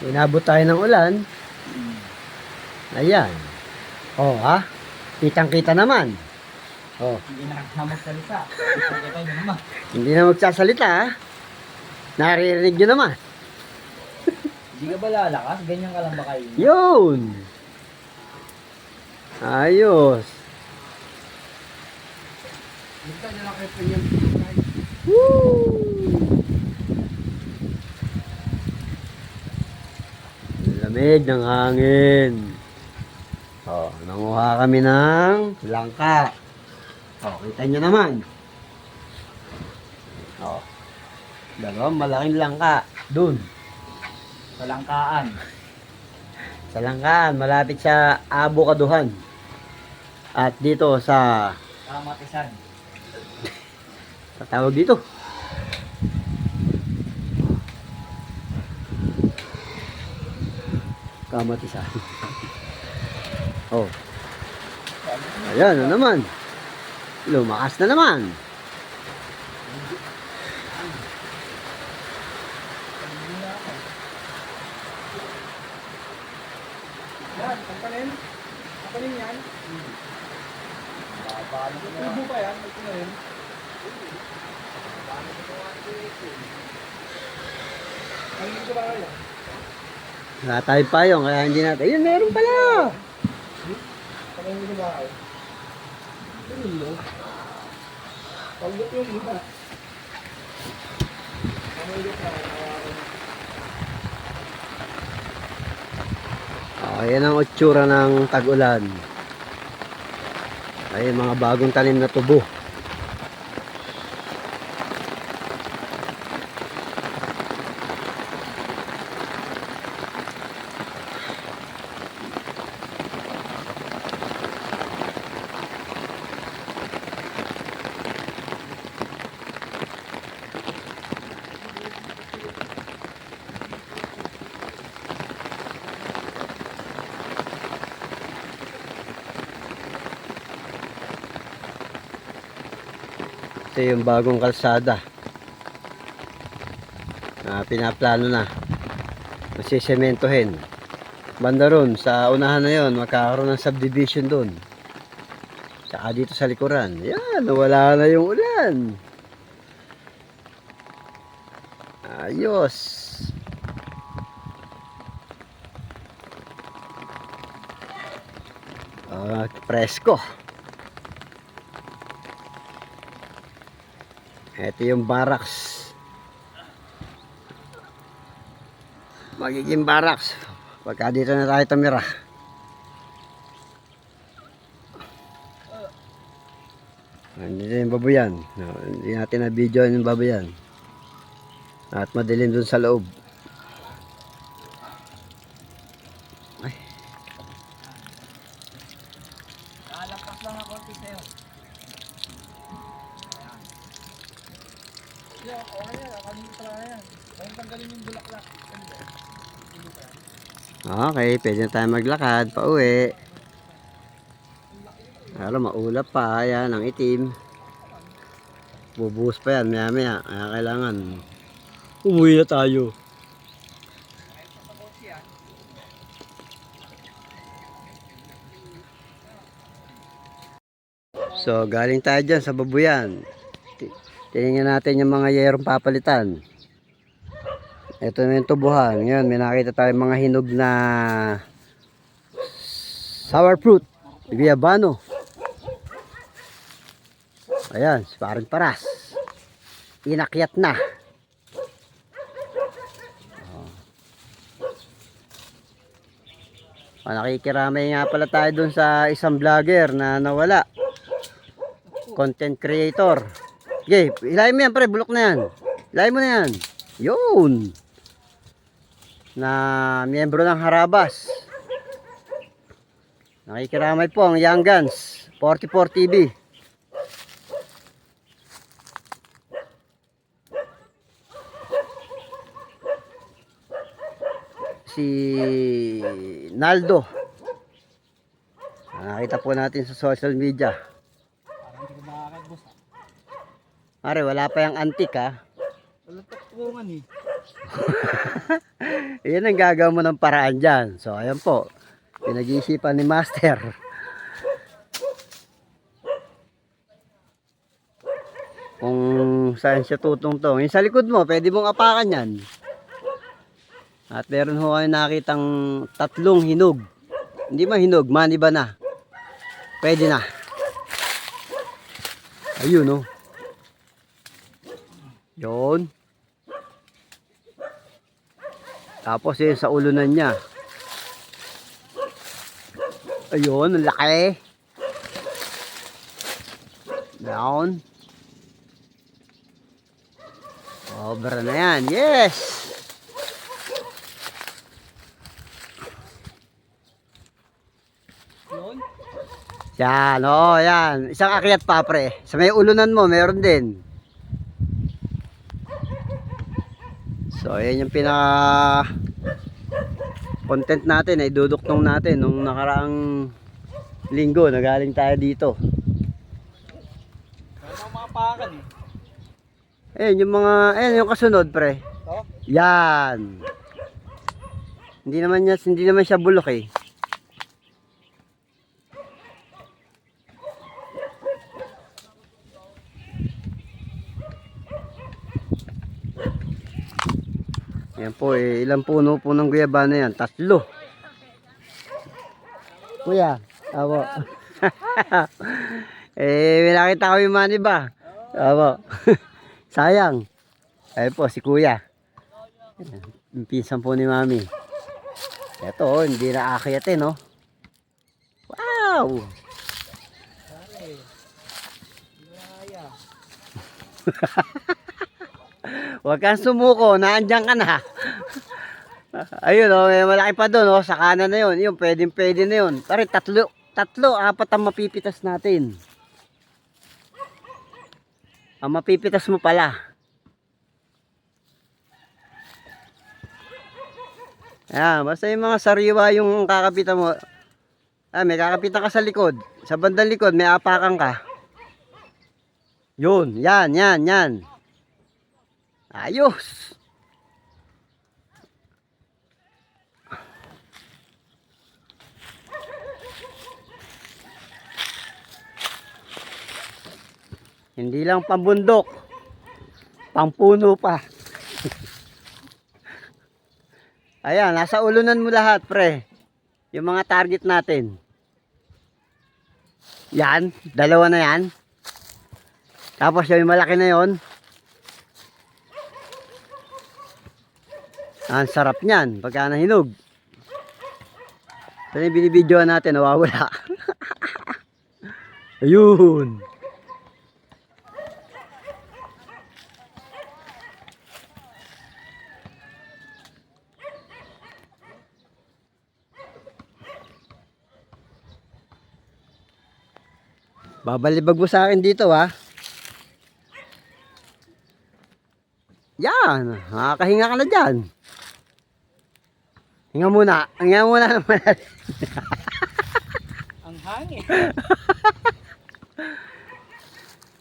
Inabot tayo ng ulan. Ayan. Oh, ha? Kitang-kita naman. Oh. Hindi na magsalita. Kita nyo naman. Hindi na magsasalita, ha? Naririnig nyo naman. Hindi ka ba lalakas? Ganyan ka lang ba kayo? Yun. Ayos. Woo! Lamig ng hangin. Oh, nanguha kami ng langka. Oh, kita nyo naman. Oh. Dalawang malaking langka. Dun. Sa langkaan. Sa langkaan, malapit sa Abokaduhan. At dito sa Kamatisan. tawag dito. Kamatisan. Oh. Ayan na naman. Lumakas na naman. Yan, tangkalin. Tangkalin yan. Tubo pa yan. Tangkalin. Ano ko ba kayo? Wala tayo payong, kaya hindi natin. Ayun, meron pala. Tangkalin ko ba kayo? Ano yun? Pagdot yung iba. Ano yun ka? Ayan ang otsura ng tag-ulan. Ay, mga bagong tanim na tubo. Ito yung bagong kalsada na pinaplano na, masisementohin. Banda ron sa unahan na yon, magkakaroon ng subdivision doon. Saka dito sa likuran, yan, wala na yung ulan. Ayos. Presko. Ito yung barracks. Magiging barracks pagka dito na tayo tumira. Andito yung baboyan. Hindi natin na video yung baboyan. At madilim dun sa loob. Ay. Nakalampas lang ako konti sa'yo. Yo, okay yan. Kanina pala yan. Ayun tanggalin yung bulaklak. Okay, pwede na tayo maglakad pa uwi. Pero maulap pa, yan ang itim. Bubuhos pa yan maya maya. Kaya kailangan umuwi na tayo. So galing tayo dyan sa babuyan. Tingnan natin yung mga yerong papalitan. Ito na yung tubuhan. Ngayon may nakita tayong mga hinog na sour fruit, guayabano. Ayan, parang paras. Inakyat na. Nakikiramay nga pala tayo dun sa isang vlogger na nawala. Content creator. Okay, ilayin mo yan pre, bulok na yan. Ilayin mo na yan. Yun. Na miyembro ng Harabas. Nakikiramay po ang Young Guns 44 TV. Si Naldo. Nakita po natin sa social media. Parang hindi ko makakagos. Are, wala pa yung antik ha. Wala tapungan eh. Yan ang gagawin mo ng paraan dyan. So, ayan po. Pinag-iisipan ni Master. Kung saan siya tutungtong. Yung sa likod mo, pwede mong apakan yan. At meron ho kayo nakitang 3 hinog. Hindi man hinog, maniba na. Pwede na. Ayun oh. Yun. Tapos yun sa ulunan niya. Ayun, ang laki. Down. Obra na yan. Yes! Yun. Yan, oh, yan. Isang akyat pa, pre. Sa may ulunan mo, meron din. So, ayan yung pinaka content natin ay duduktong natin nung nakaraang linggo na galing tayo dito. Kaya ako makapakan eh. Ayan yung mga, ayan yung kasunod, pre. Ito? Yan. Hindi naman siya bulok eh. Yan po eh, ilang puno po ng guyabana yan? 3. Kuya, awo. May nakita ko yung mani ba? Awo. Sayang. Ayun po, si kuya. Yung pinsan po ni mami. Ito, hindi na aakyat no? Wow! Pare. Hindi ko kaya. Huwag kang sumuko, naandyan ka na. Ayun may malaki pa doon sa kanan na yun. Yun, pwede na yun. Pare, 3, 4 ang mapipitas natin. Ang mapipitas mo pala. Ayan, basta yung mga sariwa yung kakapitan mo. May kakapitan ka sa likod. Sa bandang likod, may apakan ka. Yun, yan. Ayos! Hindi lang pambundok, pampuno pa. Ayan, nasa ulunan mo lahat, pre. Yung mga target natin. Yan, 2 na yan. Tapos yung malaki na yon. Ang sarap niyan pagka nahinog. Ito yung binibidyoan natin, nawawala. Ayun. Babalibag mo sa akin dito ha. Yan, makakahinga ka na dyan. Hinga muna naman. Ang hangin.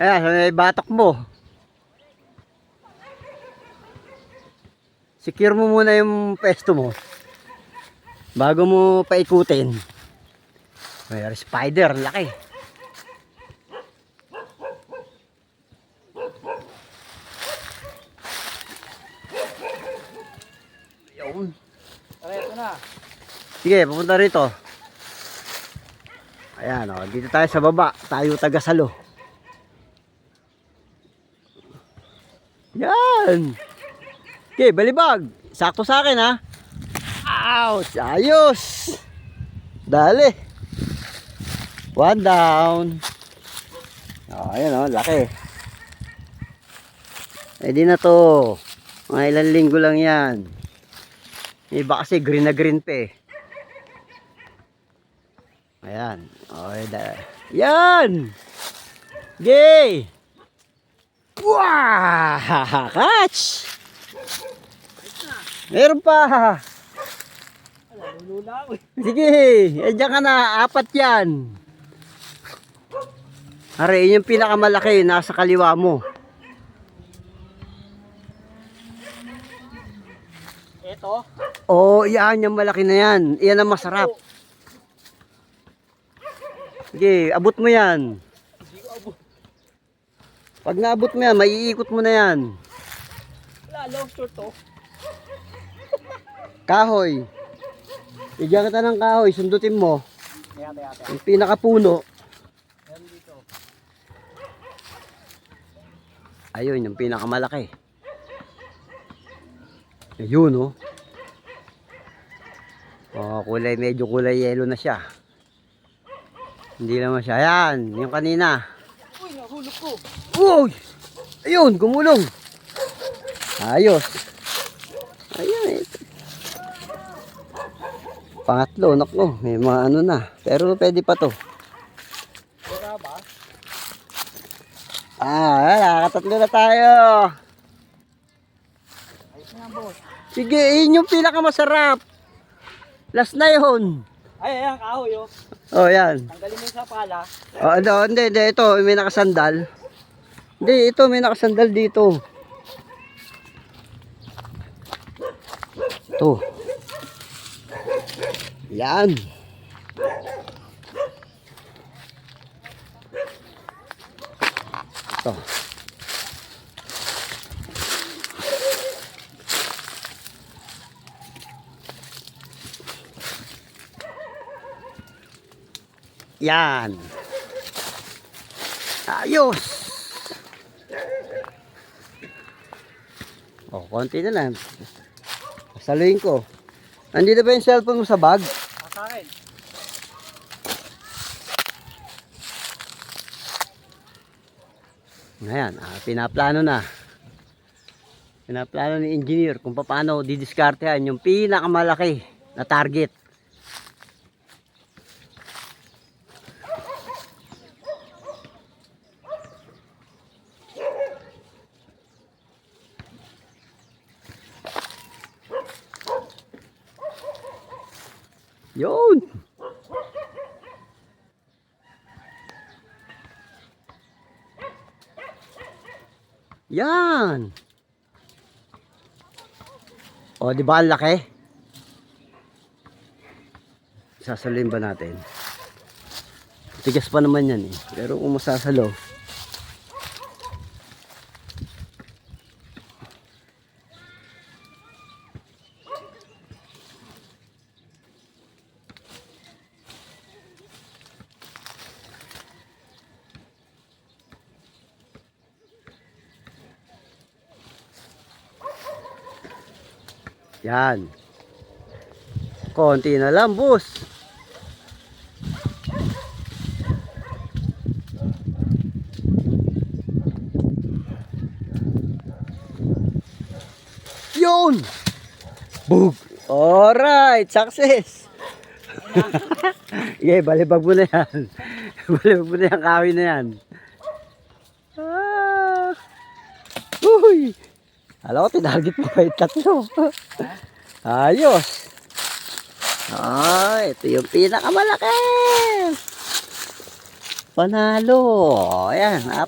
Ayan, so may batok mo. Secure mo muna yung pesto mo. Bago mo paikutin. May spider, laki. Yun. Pare, ito na. Sige, pupunta rito. Ayan, dito tayo sa baba. Tayo taga-salo. Yan. Okay, balibag. Sakto sa akin ha. Ouch, ayos. Dali. 1 down. Ayan laki. Pwede na to. Mga ilang linggo lang yan. Iba kasi green na green pa eh. Ayan. Okay, yan! Yay! Wow! Catch! Meron pa! Lula ako eh. Sige, dyan ka na. 4 yan. Are, yun yung pinakamalaki. Nasa kaliwa mo. Ito. Oo, yan. Yung malaki na yan. Yan ang masarap. Sige, abot mo yan. Hindi ko abot. Pag naabot mo yan, maiikot mo na yan. Lalo, short to. Kahoy. Bigyan kita ng kahoy. Sundutin mo. Kaya. Yung pinakapuno. Meron dito. Ayun, yung pinakamalaki. Ayun, oh. Oh, medyo kulay yellow na siya. Hindi naman siya. Ayan, yung kanina. Uy, nahulog ko. Uy! Ayun, gumulong. Ayos. Ayun, ito. Pangatlo, naklo. May mga ano na. Pero pwede pa to. Wala ba? Nakatatlo na tayo. Ayos na boss. Sige, yun yung pinakamasarap. Last na yun. Ay, ayan, kahoy oh. Oh, yan. Tanggalin mo yung sa pala. Oh, hindi. Ito, may nakasandal. Hindi, ito, may nakasandal dito. Ito. Yan. Ito. Yan. Ayos. Oh, konti na lang. Saluhin ko. Nandito ba yung cellphone mo sa bag? Sa akin. Ayan, pinaplano na. Pinaplano ni engineer kung paano didiskartehan yung pinakamalaki na target. Yun. Yan. O, di ba ang laki? Sasaluin ba natin? Tigas pa naman yan eh. Pero kung masasalo, yan. Konti na lang, boss. Yun! Bug! Alright! Success! Okay, balibag mo na yan. Balibag mo na yan, kahoy na yan. Uy! Alam ko, tinarget mo kayo 3. Ayos! Ito yung pinakamalaki! Panalo! Ayan, 4.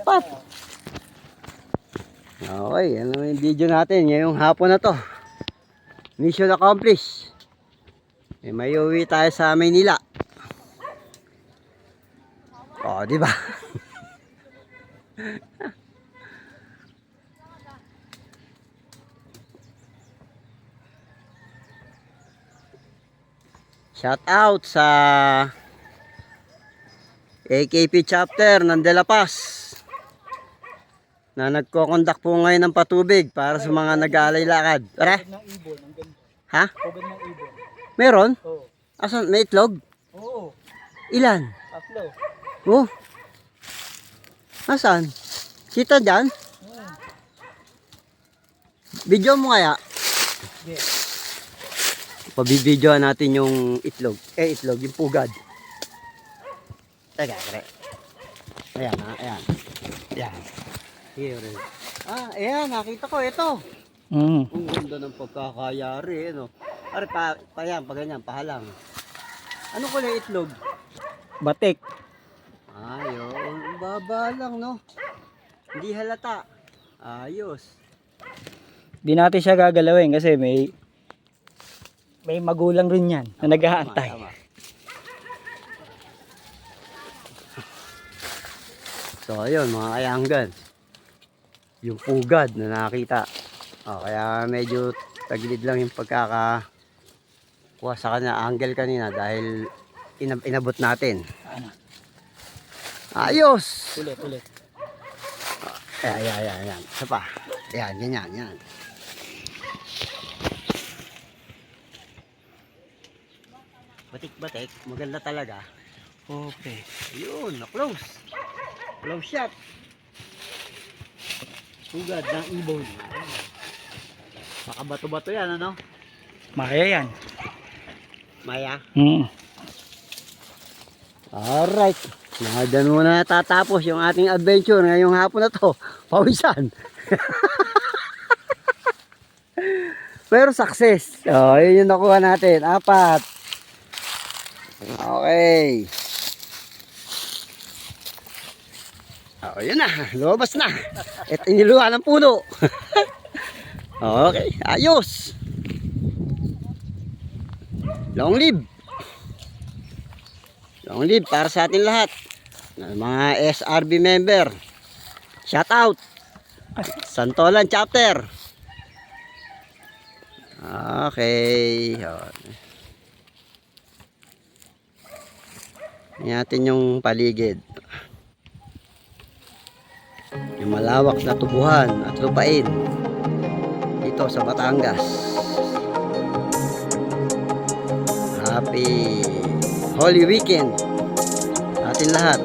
Okay, ano yung video natin ngayong hapon na to. Mission accomplished. May uwi tayo sa Maynila. Oh, di ba? Shout out sa AKP chapter ng De La Paz na nagko-conduct po ngayon ng patubig para sa mga nag-aalay lakad. Tara? Pugad ng ibon. Ang ganda. Ha? Pugad ng ibon. Meron? Oo. Asan? May itlog? Oo. Ilan? 3. Oh. Asan? Kita dyan? Video mo kaya? Sige. Pabibidyoan natin yung itlog. Itlog, yung pugad. Teka, kare. Ayan, ayan. Ayan. Here. Ayan, nakita ko. Ito. Ang ganda ng pagkakayari, no? Pare, pa yan, pa ganyan, pahalang. Anong kulay itlog? Batik. Ayun, baba lang, no? Hindi halata. Ayos. Di natin siya gagalawin kasi may magulang rin yan na nag-aantay. Tama. So, ayun, mga kayanggan. Yung pugad na nakita. Kaya medyo tagilid lang yung pagkakakuha sa kanya angle kanina dahil inabot natin. Ano? Ayos! Ulit. Ayan. Isa pa. Ayan, ganyan. Batik-batik. Maganda talaga. Okay. Ayun, na-close. Close shot. Pugad ng ibon. Makabato-bato yan, ano? Maya yan. Maya. Alright. Dyan muna tatapos yung ating adventure ngayong hapon na to. Pawisan. Pero success. Yun yung nakuha natin. 4. Okay. Yun na. Lumabas na. At iniluha ng puno. Okay. Ayos. Long live. Long live para sa ating lahat. Mga SRB member. Shout out. Santolan chapter. Okay. Natin yung paligid. Yung malawak na tubuhan at lupain dito sa Batangas. Happy Holy Weekend atin lahat.